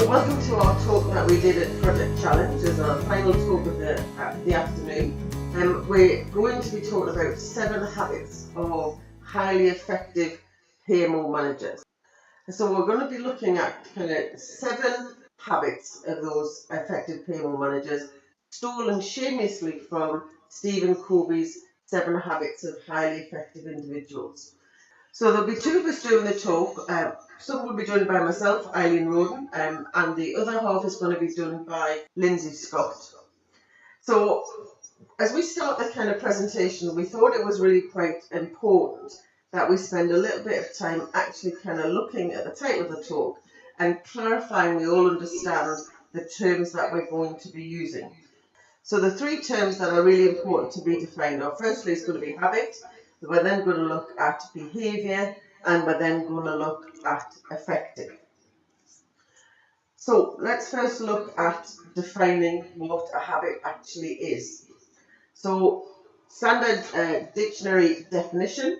welcome to our talk that we did at Project Challenge as our final talk of the afternoon. We're going to be talking about 7 habits of highly effective PMO managers. So we're going to be looking at kind of 7 habits of those effective PMO managers, stolen shamelessly from Stephen Covey's 7 habits of highly effective individuals. So there'll be 2 of us doing the talk. Some will be done by myself, Eileen Roden, and the other half is going to be done by Lindsay Scott. So as we start the kind of presentation, we thought it was really quite important that we spend a little bit of time actually kind of looking at the title of the talk and clarifying we all understand the terms that we're going to be using. So the 3 terms that are really important to be defined are, firstly, it's going to be habit. We're then going to look at behaviour, and we're then going to look at effective. So let's first look at defining what a habit actually is. So standard dictionary definition,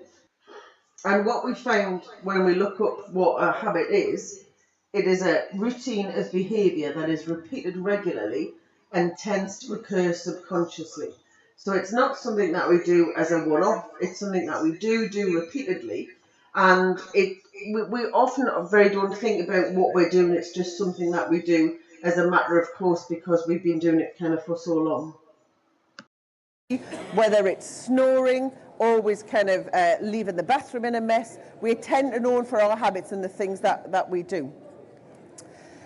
and what we find when we look up what a habit is, it is a routine of behaviour that is repeated regularly and tends to occur subconsciously. So it's not something that we do as a one-off, it's something that we do repeatedly, and we often don't think about what we're doing, it's just something that we do as a matter of course because we've been doing it kind of for so long. Whether it's snoring, always kind of leaving the bathroom in a mess, we tend to know for our habits and the things that we do.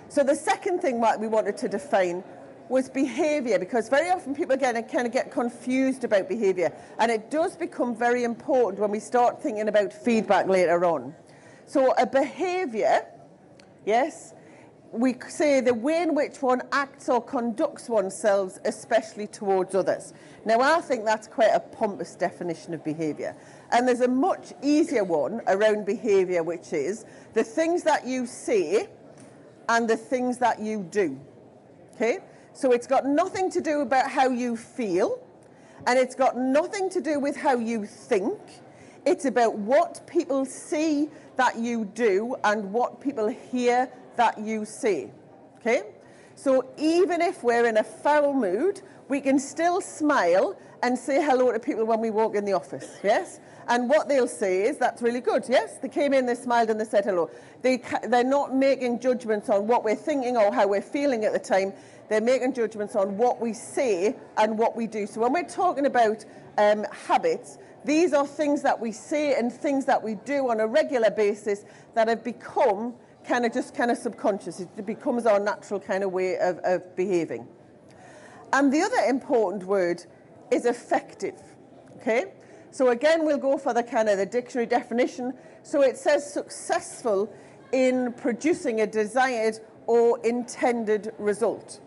So the second thing that we wanted to define was behaviour, because very often people kind of get confused about behaviour, and it does become very important when we start thinking about feedback later on. So a behaviour, yes, we say the way in which one acts or conducts oneself, especially towards others. Now I think that's quite a pompous definition of behaviour, and there's a much easier one around behaviour, which is the things that you say and the things that you do. Okay? So it's got nothing to do about how you feel, and it's got nothing to do with how you think. It's about what people see that you do and what people hear that you say. Okay? So even if we're in a foul mood, we can still smile and say hello to people when we walk in the office. Yes? And what they'll say is, that's really good, yes? They came in, they smiled and they said hello. They're not making judgments on what we're thinking or how we're feeling at the time. They're making judgments on what we say and what we do. So when we're talking about habits, these are things that we say and things that we do on a regular basis that have become kind of subconscious. It becomes our natural kind of way of behaving. And the other important word is effective. Okay? So again, we'll go for the dictionary definition. So it says successful in producing a desired or intended result.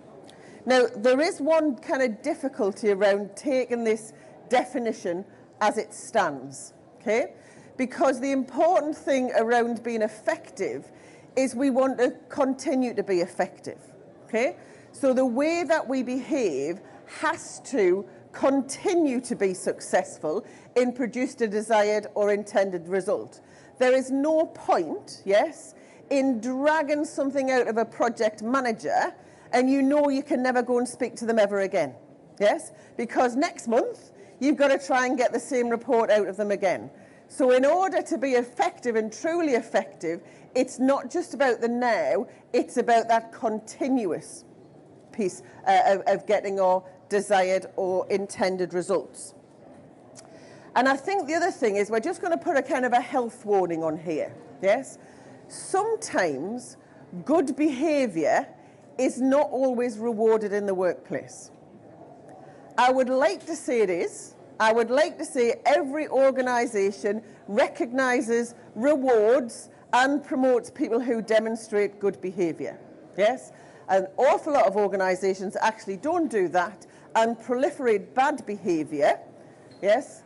Now, there is one kind of difficulty around taking this definition as it stands, okay? Because the important thing around being effective is we want to continue to be effective, okay? So the way that we behave has to continue to be successful in producing a desired or intended result. There is no point, yes, in dragging something out of a project manager and you know you can never go and speak to them ever again, yes? Because next month, you've got to try and get the same report out of them again. So in order to be effective and truly effective, it's not just about the now, it's about that continuous piece of getting our desired or intended results. And I think the other thing is we're just going to put a kind of a health warning on here, yes? Sometimes good behaviour is not always rewarded in the workplace. I would like to say it is. I would like to say every organisation recognises, rewards and promotes people who demonstrate good behaviour. Yes? An awful lot of organisations actually don't do that and proliferate bad behaviour, yes,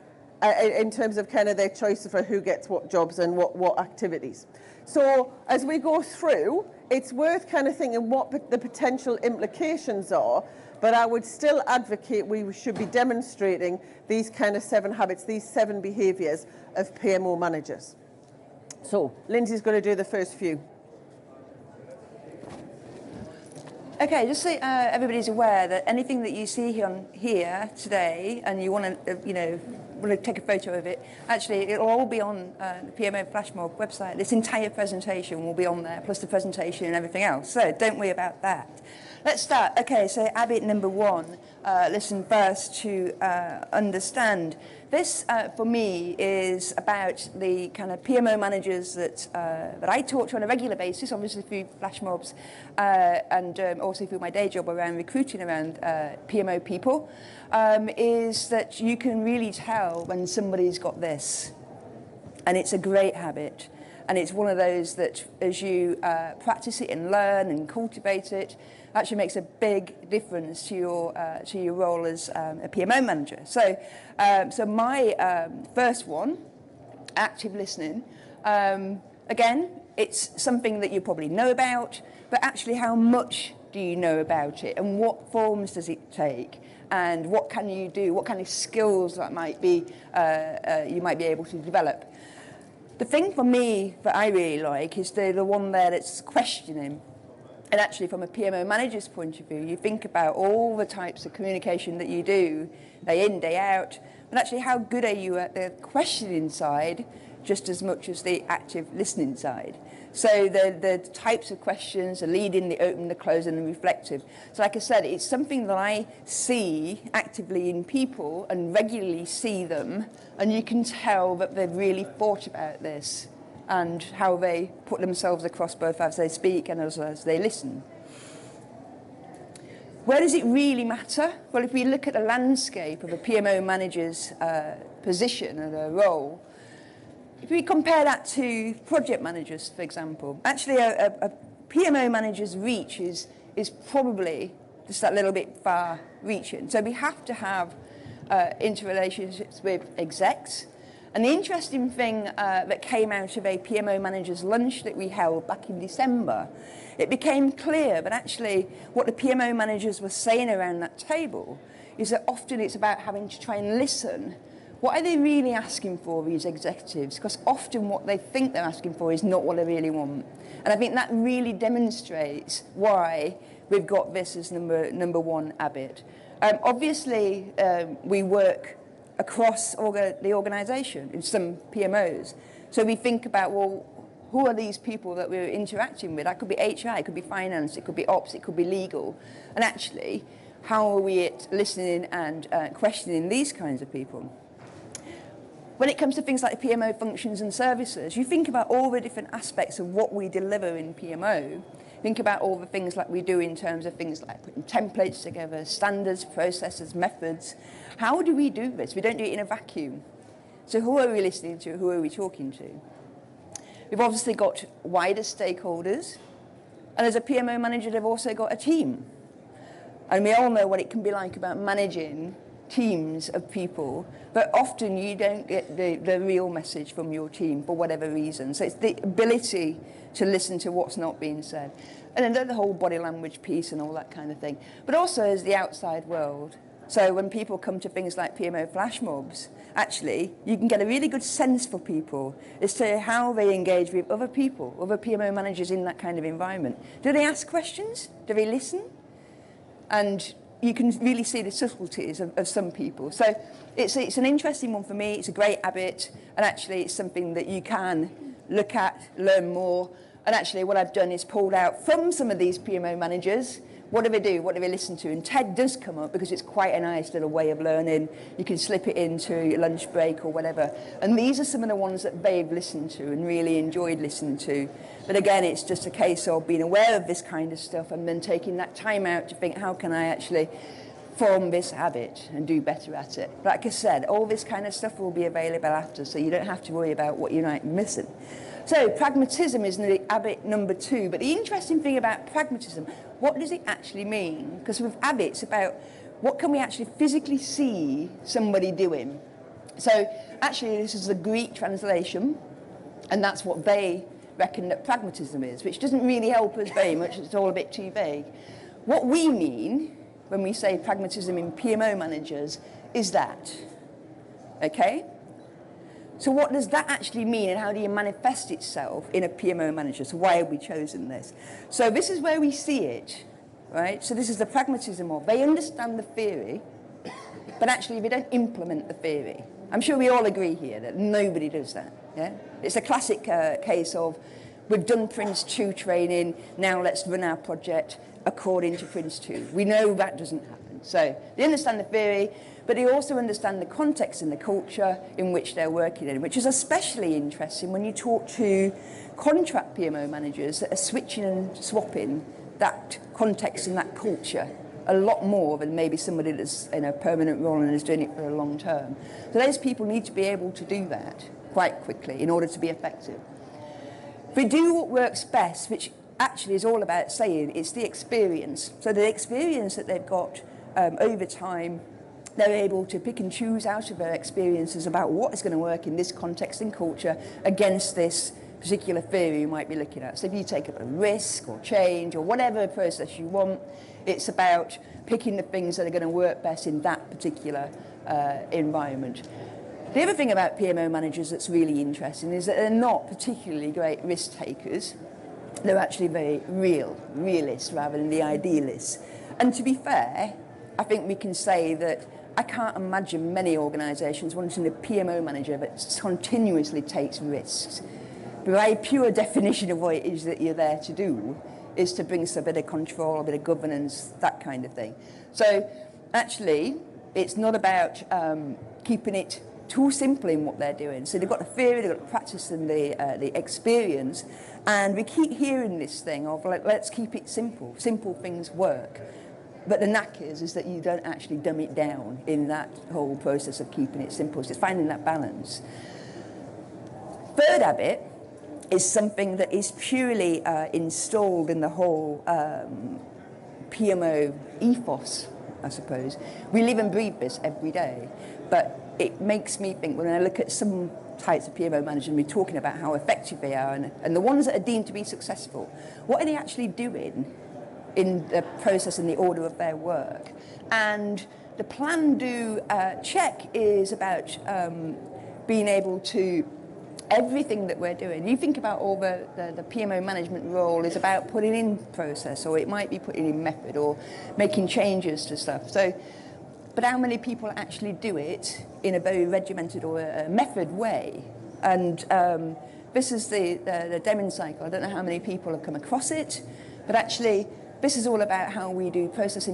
in terms of kind of their choice for who gets what jobs and what activities. So as we go through, it's worth kind of thinking what the potential implications are, but I would still advocate we should be demonstrating these kind of 7 habits, these 7 behaviours of PMO managers. So Lindsay's going to do the first few. Okay, just so everybody's aware that anything that you see here today, and you want to, take a photo of it, actually it'll all be on the PMOFlashmob website. This entire presentation will be on there, plus the presentation and everything else. So don't worry about that. Let's start. Okay, so habit number 1, listen first to understand. This, for me, is about the kind of PMO managers that I talk to on a regular basis, obviously through Flashmobs, and also through my day job around recruiting around PMO people, is that you can really tell when somebody's got this. And it's a great habit. And it's one of those that, as you practice it and learn and cultivate it, actually makes a big difference to your role as a PMO manager. So, so my first one, active listening. Again, it's something that you probably know about, but actually, how much do you know about it, and what forms does it take, and what can you do? What kind of skills that might be you might be able to develop? The thing for me that I really like is the one there that's questioning. And actually, from a PMO manager's point of view, you think about all the types of communication that you do, day in, day out, but actually, how good are you at the questioning side just as much as the active listening side? So the types of questions, the leading, the open, the closing, and the reflective. So like I said, it's something that I see actively in people and regularly see them, and you can tell that they've really thought about this and how they put themselves across both as they speak and as they listen. Where does it really matter? Well, if we look at the landscape of a PMO manager's position and a role, if we compare that to project managers, for example, actually a PMO manager's reach is probably just that little bit far-reaching. So we have to have interrelationships with execs. And the interesting thing that came out of a PMO manager's lunch that we held back in December, it became clear that actually what the PMO managers were saying around that table is that often it's about having to try and listen. What are they really asking for, these executives? Because often what they think they're asking for is not what they really want. And I think that really demonstrates why we've got this as number 1 habit. Obviously, we work across the organisation in some PMOs. So we think about, well, who are these people that we're interacting with? That could be HR, it could be finance, it could be ops, it could be legal. And actually, how are we listening and questioning these kinds of people? When it comes to things like PMO functions and services, you think about all the different aspects of what we deliver in PMO. Think about all the things like we do in terms of things like putting templates together, standards, processes, methods. How do we do this? We don't do it in a vacuum. So who are we listening to? Who are we talking to? We've obviously got wider stakeholders. And as a PMO manager, they've also got a team. And we all know what it can be like about managing teams of people, but often you don't get the real message from your team for whatever reason. So it's the ability to listen to what's not being said. And then the whole body language piece and all that kind of thing. But also as the outside world. So when people come to things like PMO Flashmobs, actually, you can get a really good sense for people as to how they engage with other people, other PMO managers in that kind of environment. Do they ask questions? Do they listen? And you can really see the subtleties of some people. So it's an interesting one for me. It's a great habit, and actually it's something that you can look at, learn more. And actually what I've done is pulled out from some of these PMO managers, what do they do, what do they listen to? And TED does come up because it's quite a nice little way of learning. You can slip it into your lunch break or whatever. And these are some of the ones that they've listened to and really enjoyed listening to. But again, it's just a case of being aware of this kind of stuff and then taking that time out to think, how can I actually form this habit and do better at it? Like I said, all this kind of stuff will be available after, so you don't have to worry about what you might be missing. So pragmatism is habit number 2. But the interesting thing about pragmatism, what does it actually mean? Because with habits, about what can we actually physically see somebody doing? So actually this is the Greek translation, and that's what they reckon that pragmatism is, which doesn't really help us very much. It's all a bit too vague. What we mean when we say pragmatism in PMO managers is that. Okay? So what does that actually mean, and how do you manifest itself in a PMO manager? So why have we chosen this? So this is where we see it right? So this is the pragmatism of, they understand the theory, but actually they don't implement the theory. I'm sure we all agree here that nobody does that, yeah? It's a classic case of, we've done Prince 2 training, now let's run our project according to Prince 2. We know that doesn't happen. So they understand the theory, but they also understand the context and the culture in which they're working in, which is especially interesting when you talk to contract PMO managers that are switching and swapping that context and that culture a lot more than maybe somebody that's in a permanent role and is doing it for a long term. So those people need to be able to do that quite quickly in order to be effective. If we do what works best, which actually is all about saying it's the experience. So the experience that they've got over time, they're able to pick and choose out of their experiences about what is going to work in this context and culture against this particular theory you might be looking at. So if you take up a risk or change or whatever process you want, it's about picking the things that are going to work best in that particular environment. The other thing about PMO managers that's really interesting is that they're not particularly great risk takers. They're actually very realists rather than the idealists. And to be fair, I think we can say that I can't imagine many organisations wanting a PMO manager that continuously takes risks. By pure definition of what it is that you're there to do is to bring some bit of control, a bit of governance, that kind of thing. So actually, it's not about keeping it too simple in what they're doing. So they've got the theory, they've got the practice and the experience, and we keep hearing this thing of, like, let's keep it simple. Simple things work. But the knack is that you don't actually dumb it down in that whole process of keeping it simple. So it's finding that balance. Third habit is something that is purely installed in the whole PMO ethos, I suppose. We live and breathe this every day, but it makes me think, when I look at some types of PMO managers and we're talking about how effective they are and the ones that are deemed to be successful, what are they actually doing in the process and the order of their work? And the plan, do, check is about being able to, everything that we're doing. You think about all the PMO management role is about putting in process, or it might be putting in method or making changes to stuff. So, but how many people actually do it in a very regimented or a method way? And this is the Deming cycle. I don't know how many people have come across it, but actually this is all about how we do process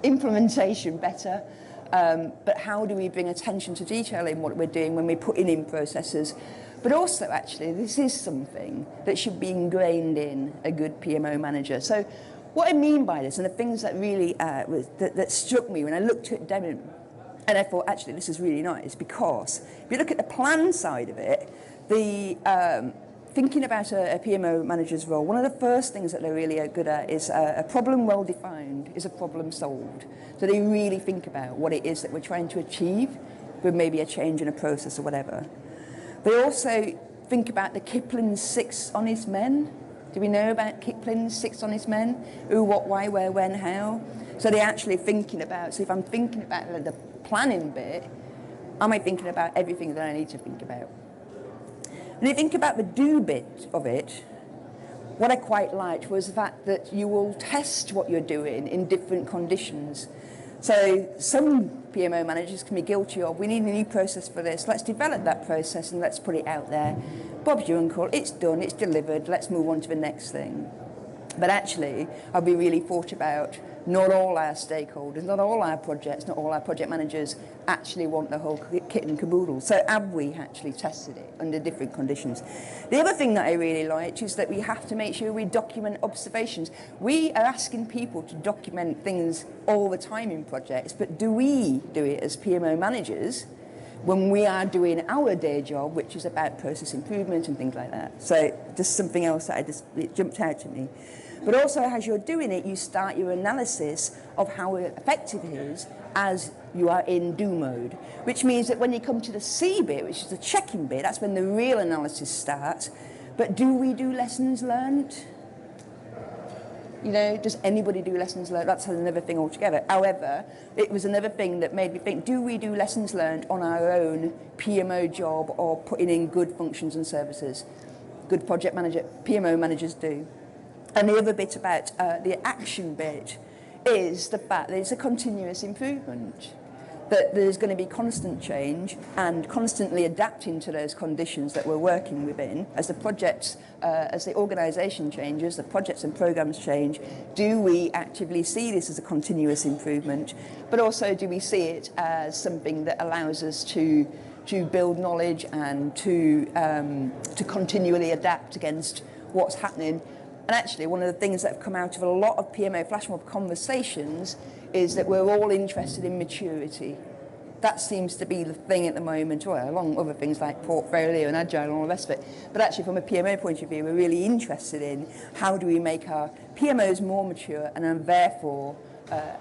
implementation better. But how do we bring attention to detail in what we're doing when we're putting in processes? But also, actually, this is something that should be ingrained in a good PMO manager. So what I mean by this, and the things that really that struck me when I looked at Deming, and I thought, actually, this is really nice, because if you look at the plan side of it, thinking about a PMO manager's role, one of the first things that they're really good at is a problem well defined is a problem solved. So they really think about what it is that we're trying to achieve with maybe a change in a process or whatever. They also think about the Kipling's 6 honest men. Do we know about Kipling's 6 honest men? Who, what, why, where, when, how? So they're actually thinking about, so if I'm thinking about the planning bit, am I thinking about everything that I need to think about? And if you think about the do bit of it, what I quite liked was the fact that you will test what you're doing in different conditions. So some PMO managers can be guilty of, we need a new process for this, let's develop that process and let's put it out there. Bob's your uncle, it's done, it's delivered, let's move on to the next thing. But actually, I'll be really thought about, not all our stakeholders, not all our projects, not all our project managers actually want the whole kit and caboodle. So have we actually tested it under different conditions? The other thing that I really liked is that we have to make sure we document observations. We are asking people to document things all the time in projects, but do we do it as PMO managers when we are doing our day job, which is about process improvement and things like that? So just something else that it jumped out to me. But also, as you're doing it, you start your analysis of how effective it is as you are in do mode, which means that when you come to the C bit, which is the checking bit, that's when the real analysis starts. But do we do lessons learned? You know, does anybody do lessons learned? That's another thing altogether. However, it was another thing that made me think, do we do lessons learned on our own PMO job or putting in good functions and services? Good project manager, PMO managers do. And the other bit about the action bit is the fact that it's a continuous improvement, that there's going to be constant change and constantly adapting to those conditions that we're working within as the projects, as the organisation changes, the projects and programmes change. Do we actively see this as a continuous improvement, but also do we see it as something that allows us to build knowledge and to continually adapt against what's happening? And actually, one of the things that have come out of a lot of PMO Flashmob conversations is that we're all interested in maturity. That seems to be the thing at the moment, well, along with other things like portfolio and agile and all the rest of it. But actually, from a PMO point of view, we're really interested in how do we make our PMOs more mature and therefore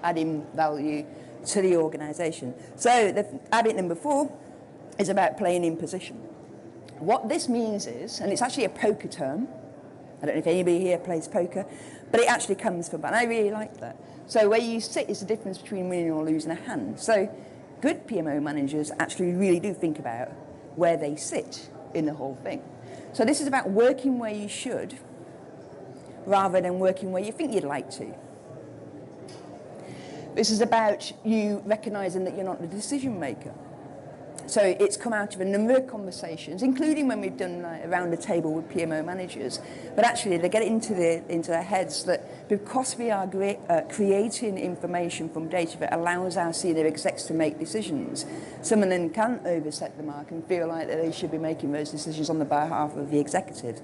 adding value to the organisation. So the habit number 4 is about playing in position. What this means is, and it's actually a poker term, I don't know if anybody here plays poker, but it actually comes from that, and I really like that. So where you sit is the difference between winning or losing a hand. So good PMO managers actually really do think about where they sit in the whole thing. So this is about working where you should, rather than working where you think you'd like to. This is about you recognising that you're not the decision maker. So it's come out of a number of conversations, including when we've done around the table with PMO managers. But actually, they get into their heads that because we are creating information from data that allows our senior execs to make decisions, some of them can overset the mark and feel like that they should be making those decisions on the behalf of the executive.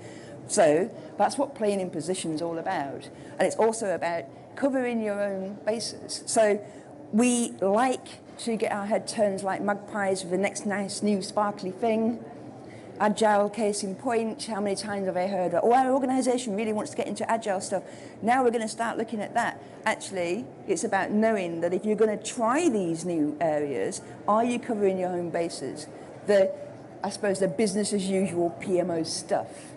So that's what playing in position is all about. And it's also about covering your own bases. So we like to get our head turned like magpies with the next nice new sparkly thing. Agile, case in point, how many times have I heard, oh, our organisation really wants to get into agile stuff. Now we're going to start looking at that. Actually, it's about knowing that if you're going to try these new areas, are you covering your own bases? I suppose the business as usual PMO stuff.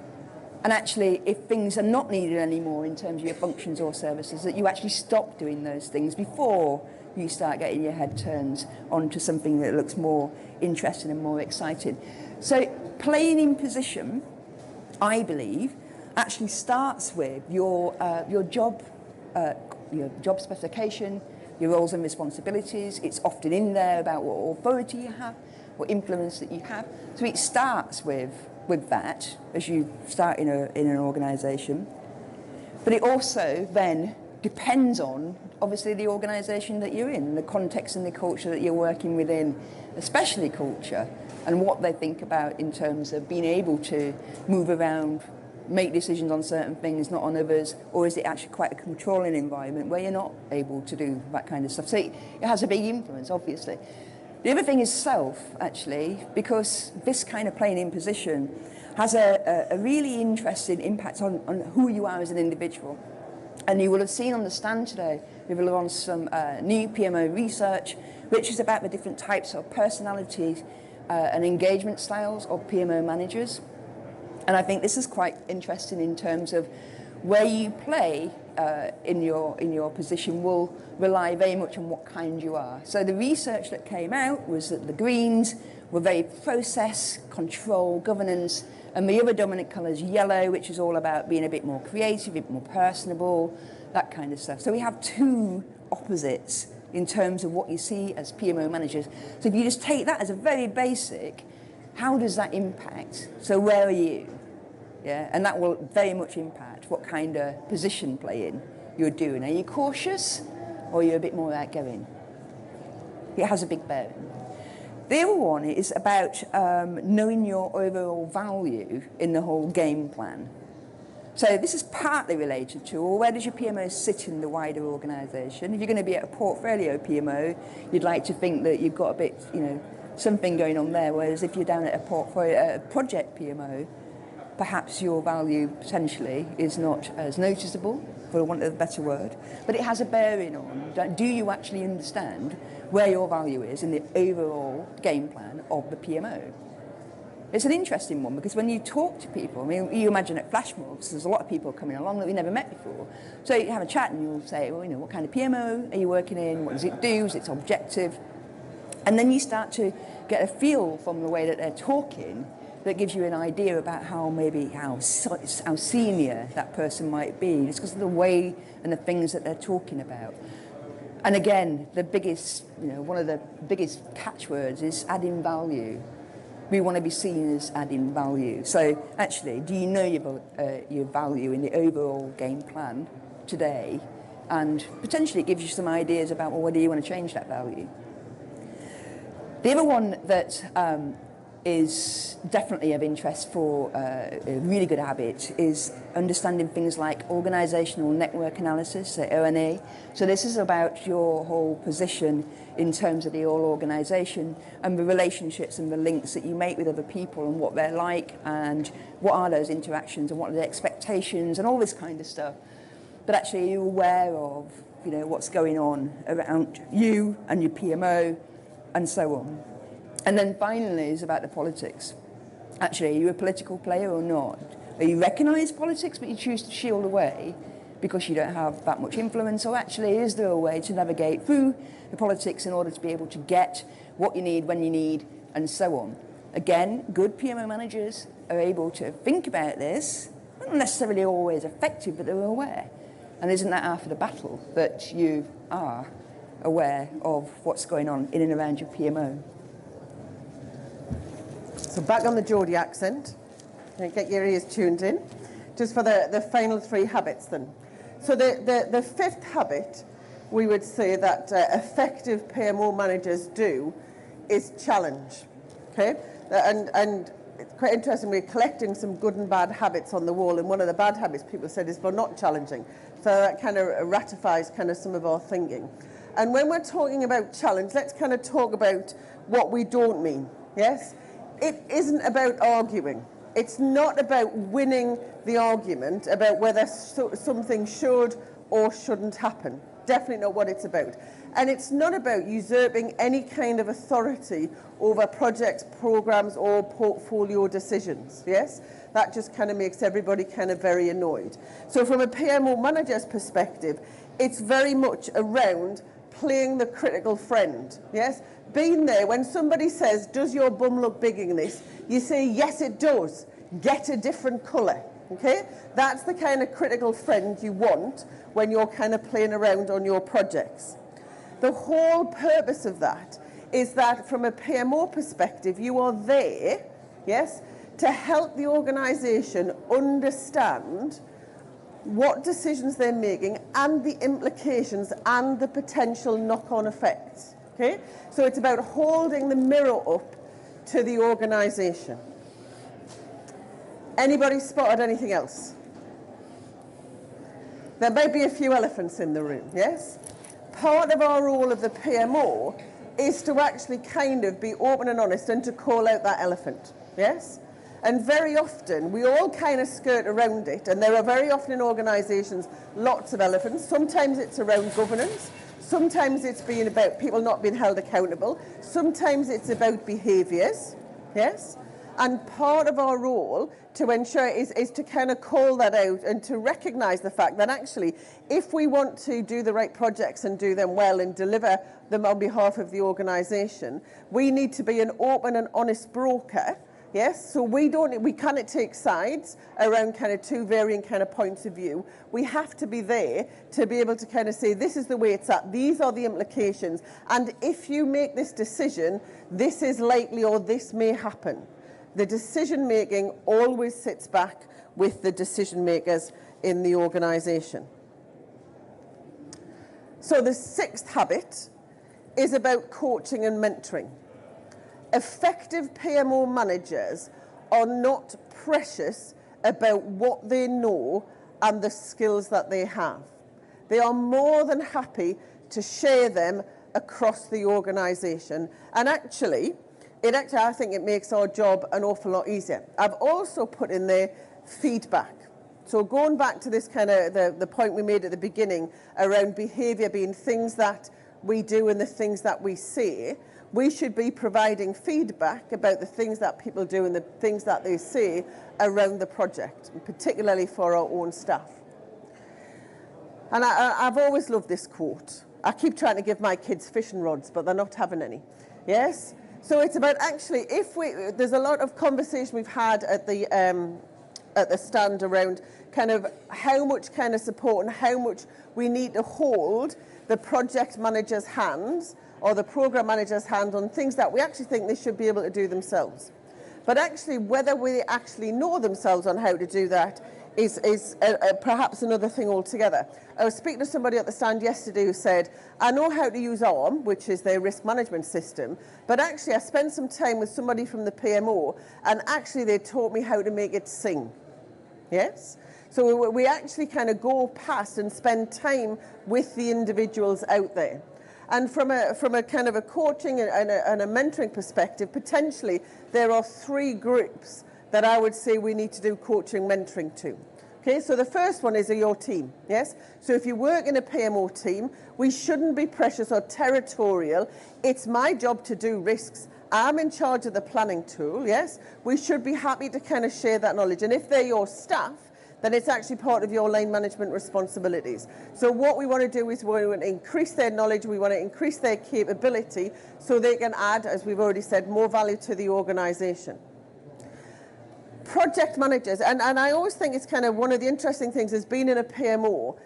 And actually, if things are not needed anymore in terms of your functions or services, that you actually stop doing those things before you start getting your head turned onto something that looks more interesting and more exciting. So playing in position, I believe, actually starts with your job specification, your roles and responsibilities. It's often in there about what authority you have, what influence that you have. So it starts with that as you start in an organisation. But it also then depends on, obviously, the organisation that you're in, the context and the culture that you're working within, especially culture, and what they think about in terms of being able to move around, make decisions on certain things, not on others, or is it actually quite a controlling environment where you're not able to do that kind of stuff? So it has a big influence, obviously. The other thing is self, actually, because this kind of playing in position has a really interesting impact on who you are as an individual. And you will have seen on the stand today, we've launched some new PMO research, which is about the different types of personalities and engagement styles of PMO managers. And I think this is quite interesting in terms of where you play in your position will rely very much on what kind you are. So the research that came out was that the greens were very process, control, governance, and the other dominant colour is yellow, which is all about being a bit more creative, a bit more personable, that kind of stuff. So we have two opposites in terms of what you see as PMO managers. So if you just take that as a very basic, how does that impact? So where are you? Yeah, and that will very much impact what kind of position playing you're doing. Are you cautious or are you a bit more outgoing? It has a big bearing. The other one is about knowing your overall value in the whole game plan. So this is partly related to, well, where does your PMO sit in the wider organisation? If you're going to be at a portfolio PMO, you'd like to think that you've got a bit, something going on there, whereas if you're down at a project PMO, perhaps your value potentially is not as noticeable, for want of a better word, but it has a bearing on, do you actually understand where your value is in the overall game plan of the PMO? It's an interesting one because when you talk to people, I mean, you imagine at Flashmobs, there's a lot of people coming along that we never met before. So you have a chat and you'll say, well, what kind of PMO are you working in? What does it do? Is it objective? And then you start to get a feel from the way that they're talking that gives you an idea about how senior that person might be, just because of the way and the things that they're talking about. And again, one of the biggest catchwords is adding value. We want to be seen as adding value. So actually, do you know your value in the overall game plan today? And potentially it gives you some ideas about, well, whether you want to change that value. The other one that is definitely of interest for a really good habit is understanding things like organisational network analysis, so ONA. So this is about your whole position in terms of the whole organisation and the relationships and the links that you make with other people and what they're like and what are those interactions and what are the expectations and all this kind of stuff. But actually, are you aware of what's going on around you and your PMO and so on. And then finally is about the politics. Actually, are you a political player or not? Are you recognise politics but you choose to shield away because you don't have that much influence? Or actually, is there a way to navigate through the politics in order to be able to get what you need when you need and so on? Again, good PMO managers are able to think about this, not necessarily always effective, but they're aware. And isn't that half of the battle, that you are aware of what's going on in and around your PMO? So back on the Geordie accent, get your ears tuned in, just for the final three habits then. So the fifth habit we would say that effective PMO managers do is challenge, okay? And it's quite interesting, we're collecting some good and bad habits on the wall, and one of the bad habits people said is for not challenging. So that kind of ratifies kind of some of our thinking. And when we're talking about challenge, let's kind of talk about what we don't mean, yes? It isn't about arguing. It's not about winning the argument about whether something should or shouldn't happen. Definitely not what it's about. And it's not about usurping any kind of authority over projects, programs, or portfolio decisions, yes? That just kind of makes everybody kind of very annoyed. So from a PMO manager's perspective, it's very much around playing the critical friend, yes? Being there when somebody says, does your bum look big in this? You say, yes, it does. Get a different colour, okay? That's the kind of critical friend you want when you're kind of playing around on your projects. The whole purpose of that is that from a PMO perspective, you are there, yes, to help the organisation understand what decisions they're making and the implications and the potential knock-on effects, okay? So it's about holding the mirror up to the organisation. Anybody spotted anything else? There may be a few elephants in the room, yes? Part of our role of the PMO is to actually kind of be open and honest and to call out that elephant, yes? And very often, we all kind of skirt around it, and there are very often in organisations lots of elephants. Sometimes it's around governance, sometimes it's been about people not being held accountable, sometimes it's about behaviours, yes? And part of our role to ensure is to kind of call that out and to recognise the fact that actually, if we want to do the right projects and do them well and deliver them on behalf of the organisation, we need to be an open and honest broker. Yes, so we cannot take sides around kind of two varying kind of points of view. We have to be there to be able to kind of say, this is the way it's at, these are the implications, and if you make this decision, this is likely or this may happen. The decision making always sits back with the decision makers in the organisation. So the sixth habit is about coaching and mentoring. Effective PMO managers are not precious about what they know and the skills that they have. They are more than happy to share them across the organisation. And actually, I think it makes our job an awful lot easier. I've also put in there feedback. So going back to this kind of the point we made at the beginning around behaviour being things that we do and the things that we say, we should be providing feedback about the things that people do and the things that they say around the project, and particularly for our own staff. And I've always loved this quote. I keep trying to give my kids fishing rods, but they're not having any. Yes? So it's about actually, there's a lot of conversation we've had at the stand around kind of how much kind of support and how much we need to hold the project manager's hands or the program manager's hand on things that we actually think they should be able to do themselves. But actually, whether we actually know themselves on how to do that is perhaps another thing altogether. I was speaking to somebody at the stand yesterday who said, I know how to use ARM, which is their risk management system, but actually I spent some time with somebody from the PMO, and actually they taught me how to make it sing. Yes? So we actually kind of go past and spend time with the individuals out there. And from a kind of a coaching and a mentoring perspective, potentially there are 3 groups that I would say we need to do coaching mentoring to. Okay, so the first one is your team, yes? So if you work in a PMO team, we shouldn't be precious or territorial. It's my job to do risks. I'm in charge of the planning tool, yes? We should be happy to kind of share that knowledge. And if they're your staff, then it's actually part of your line management responsibilities. So what we want to do is we want to increase their knowledge, we want to increase their capability so they can add, as we've already said, more value to the organisation. Project managers, and I always think it's kind of one of the interesting things is being in a PMO,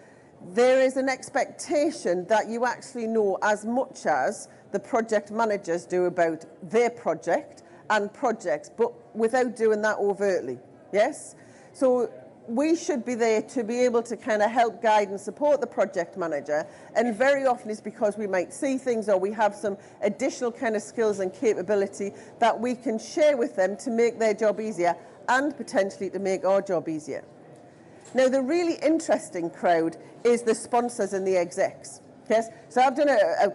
there is an expectation that you actually know as much as the project managers do about their project and projects, but without doing that overtly, yes? So we should be there to be able to kind of help guide and support the project manager, and very often it's because we might see things or we have some additional kind of skills and capability that we can share with them to make their job easier and potentially to make our job easier. Now, the really interesting crowd is the sponsors and the execs. Yes, so I've done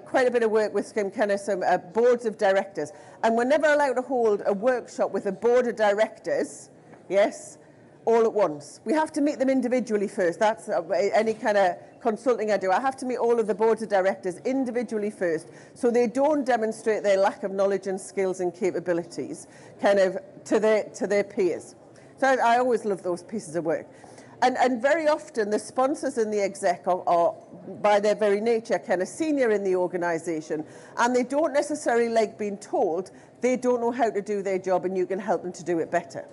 quite a bit of work with some boards of directors, and we're never allowed to hold a workshop with a board of directors, yes, all at once. We have to meet them individually first. That's any kind of consulting I do. I have to meet all of the boards of directors individually first, so they don't demonstrate their lack of knowledge and skills and capabilities kind of to their peers. So I always love those pieces of work. And very often the sponsors and the exec are by their very nature kind of senior in the organisation, and they don't necessarily like being told they don't know how to do their job and you can help them to do it better.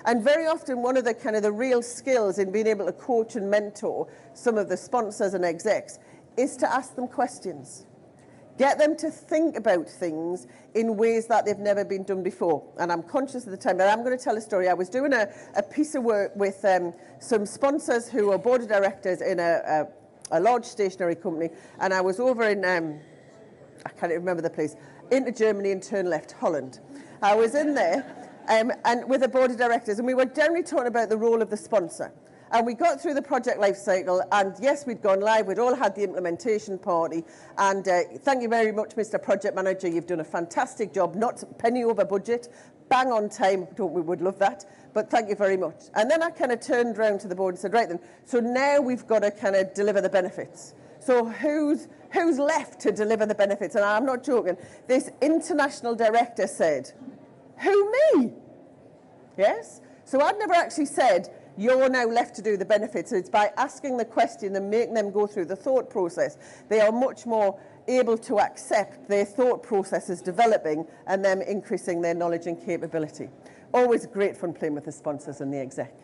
And very often one of the kind of the real skills in being able to coach and mentor some of the sponsors and execs is to ask them questions. Get them to think about things in ways that they've never been done before. And I'm conscious of the time, but I'm going to tell a story. I was doing a piece of work with some sponsors who are board of directors in a large stationery company, and I was over in, I can't remember the place, into Germany and turn left, Holland. I was in there and with a board of directors, and we were generally talking about the role of the sponsor. And we got through the project life cycle, and yes, we'd gone live, we'd all had the implementation party, and thank you very much, Mr. Project Manager, you've done a fantastic job, not a penny over budget, bang on time, we would love that, but thank you very much. And then I kind of turned around to the board and said, right then, so now we've got to kind of deliver the benefits. So who's left to deliver the benefits? And I'm not joking, this international director said, who, me? Yes? So I'd never actually said, you're now left to do the benefits. So it's by asking the question and making them go through the thought process. They are much more able to accept their thought processes developing and them increasing their knowledge and capability. Always great fun playing with the sponsors and the exec.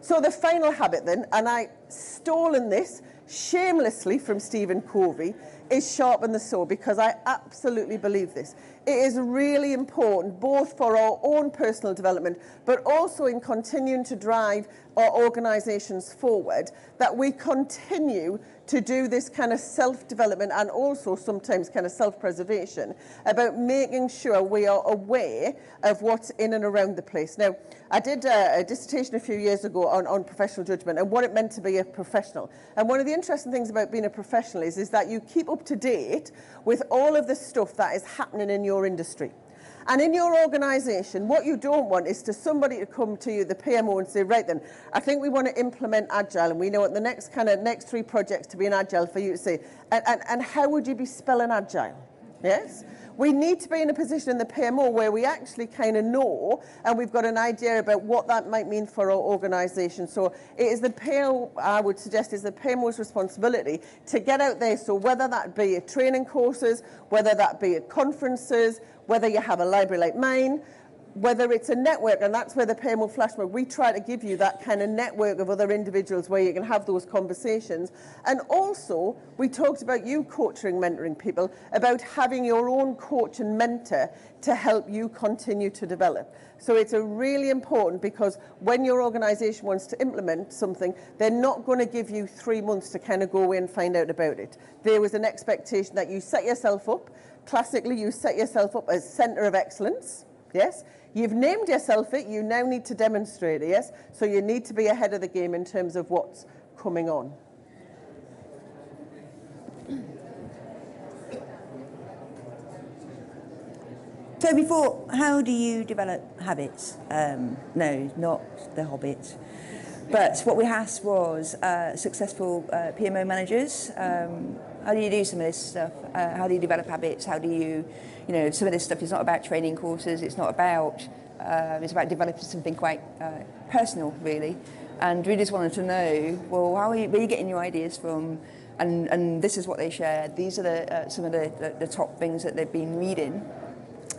So the final habit then, and I stolen this shamelessly from Stephen Covey, is sharpen the saw, because I absolutely believe this. It is really important, both for our own personal development, but also in continuing to drive our organisations forward, that we continue to do this kind of self-development and also sometimes kind of self-preservation about making sure we are aware of what's in and around the place. Now, I did a dissertation a few years ago on professional judgment and what it meant to be a professional. And one of the interesting things about being a professional is that you keep up to date with all of the stuff that is happening in your industry. And in your organisation, what you don't want is somebody to come to you, the PMO, and say, right then, I think we want to implement Agile, and we know what the next 3 projects to be in Agile for you to say. And how would you be spelling Agile? Yes? We need to be in a position in the PMO where we actually kind of know and we've got an idea about what that might mean for our organisation. So it is the PMO, I would suggest, is the PMO's responsibility to get out there. So whether that be at training courses, whether that be at conferences, whether you have a library like mine, whether it's a network, and that's where the PMOFlashmob, we try to give you that kind of network of other individuals where you can have those conversations. And also, we talked about you coaching, mentoring people, about having your own coach and mentor to help you continue to develop. So it's a really important, because when your organisation wants to implement something, they're not going to give you 3 months to kind of go away and find out about it. There was an expectation that you set yourself up. Classically, you set yourself up as centre of excellence. Yes? You've named yourself it, you now need to demonstrate it, yes? So you need to be ahead of the game in terms of what's coming on. So before, how do you develop habits? No, not the Hobbit. But what we asked was successful PMO managers. How do you do some of this stuff? How do you develop habits? How do you, some of this stuff is not about training courses. It's not about, it's about developing something quite personal, really. And we just wanted to know, well, where are you getting your ideas from? And this is what they shared. These are some of the top things that they've been reading.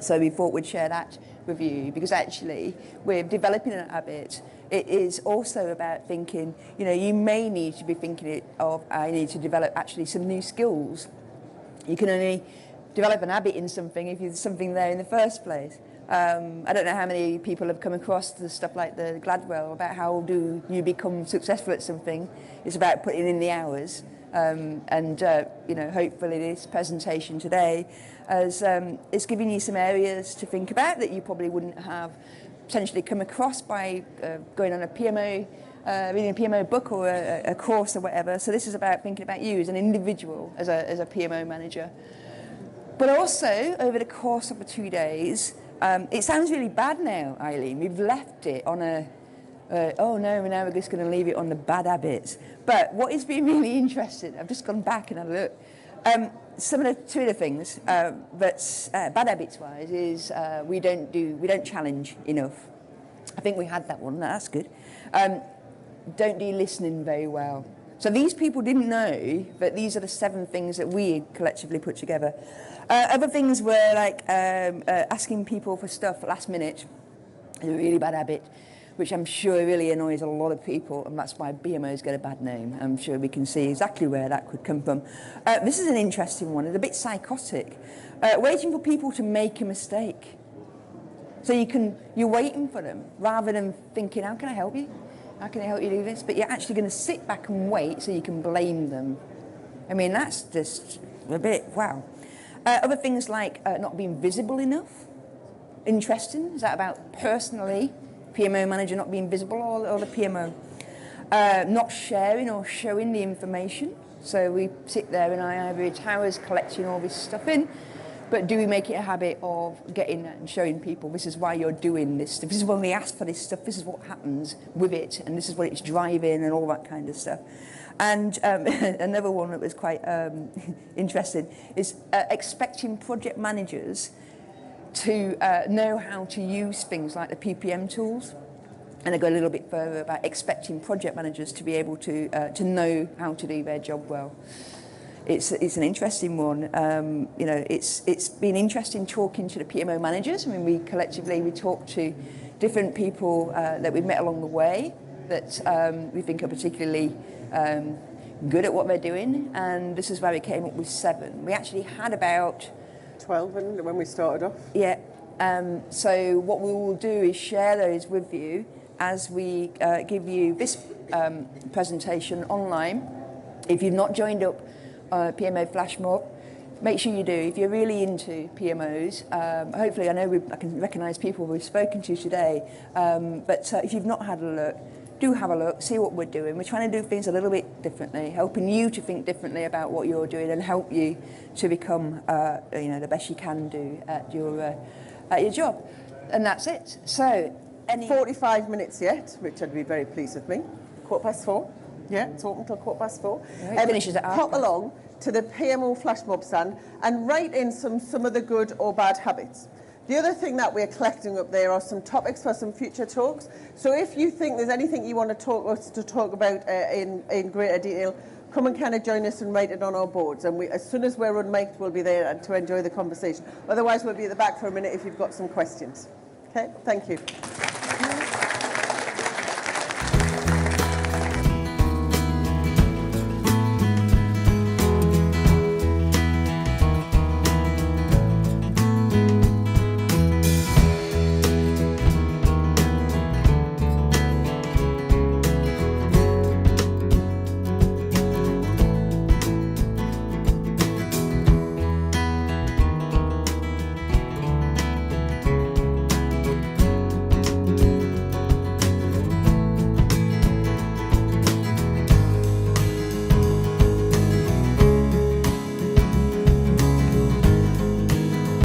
So we thought we'd share that with you, because actually we're developing a habit. It is also about thinking, you may need to be thinking of, I need to develop actually some new skills. You can only develop an habit in something if there's something there in the first place. I don't know how many people have come across the stuff like the Gladwell about how do you become successful at something. It's about putting in the hours. Hopefully this presentation today is giving you some areas to think about that you probably wouldn't have potentially come across by going on a PMO, reading a PMO book or a course or whatever. So this is about thinking about you as an individual, as a PMO manager. But also, over the course of the 2 days, it sounds really bad now, Eileen. We've left it on oh no, now we're just going to leave it on the bad habits. But what has been really interesting, I've just gone back and had a look. Two of the things that's bad habits wise is we don't challenge enough. I think we had that one. That's good. Don't do listening very well. So these people didn't know that these are the 7 things that we collectively put together. Other things were like asking people for stuff last minute is a really bad habit, which I'm sure really annoys a lot of people, and that's why BMOs get a bad name. I'm sure we can see exactly where that could come from. This is an interesting one. It's a bit psychotic. Waiting for people to make a mistake. So you're waiting for them, rather than thinking, how can I help you? How can I help you do this? But you're actually going to sit back and wait so you can blame them. I mean, that's just a bit, wow. Other things like not being visible enough. Interesting. Is that about personally? PMO manager not being visible, or the PMO? Not sharing or showing the information. So we sit there in our ivory towers collecting all this stuff in, but do we make it a habit of getting and showing people, this is why you're doing this stuff, this is when we ask for this stuff, this is what happens with it, and this is what it's driving, and all that kind of stuff. And another one that was quite interesting is expecting project managers to know how to use things like the PPM tools. And I go a little bit further about expecting project managers to be able to know how to do their job well. It's an interesting one. It's been interesting talking to the PMO managers. I mean, we talk to different people that we've met along the way that we think are particularly good at what they're doing. And this is where we came up with 7. We actually had about 12 when we started off. Yeah. So what we will do is share those with you as we give you this presentation online. If you've not joined up PMO Flashmob, make sure you do. If you're really into PMOs, hopefully I can recognise people we've spoken to today, but if you've not had a look, do have a look, see what we're doing. We're trying to do things a little bit differently, helping you to think differently about what you're doing and help you to become the best you can do at your job. And that's it. So, 45 minutes yet, which I'd be very pleased with me. 4:15. Yeah, it's open till 4:15. Yeah, it finishes at Pop 8:30. along to the PMO Flashmob stand and write in some of the good or bad habits. The other thing that we're collecting up there are some topics for some future talks. So if you think there's anything you want to talk about in greater detail, come and kind of join us and write it on our boards. And as soon as we're unmiked, we'll be there to enjoy the conversation. Otherwise, we'll be at the back for a minute if you've got some questions. Okay, thank you.